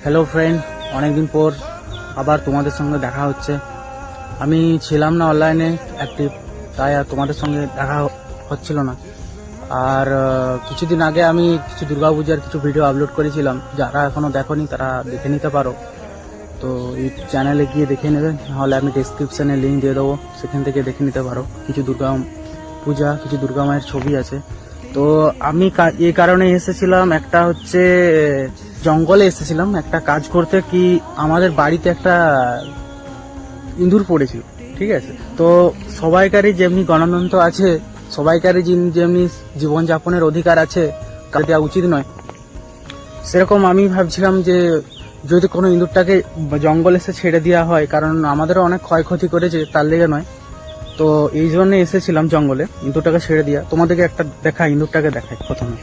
Hello friend, অনেকদিন পর আবার তোমাদের সঙ্গে দেখা হচ্ছে। আমি ছিলাম না অনলাইনে অ্যাক্টিভ, তাই আর তোমাদের সঙ্গে দেখা হচ্ছিল না। আর কিছুদিন আগে আমি কিছু দুর্গাপূজার কিছু ভিডিও আপলোড করেছিলাম, যারা এখনও দেখোনি তারা দেখে নিতে পারো। তো এই চ্যানেলে গিয়ে দেখে নেবে, নাহলে আমি ডেসক্রিপশানে লিঙ্ক দিয়ে দেবো, সেখান থেকে দেখে নিতে পারো। কিছু দুর্গা পূজা, কিছু দুর্গা মায়ের ছবি আছে। তো আমি এই কারণে এসেছিলাম, একটা হচ্ছে জঙ্গলে এসেছিলাম একটা কাজ করতে। কি আমাদের বাড়িতে একটা ইঁদুর পড়েছিল, ঠিক আছে? তো সবাইকারই যেমনি গণতন্ত্র আছে, সবাইকারই যেমনি জীবনযাপনের অধিকার আছে, কাজে দেওয়া উচিত নয়, সেরকম আমি ভাবছিলাম যে যদি কোনো ইঁদুরটাকে জঙ্গলে এসে ছেড়ে দেওয়া হয়, কারণ আমাদেরও অনেক ক্ষয়ক্ষতি করেছে, তার লেগে নয়। তো এই জন্য এসেছিলাম জঙ্গলে ইঁদুরটাকে ছেড়ে দিয়া। তোমাদেরকে একটা ইঁদুরটাকে দেখাই প্রথমে।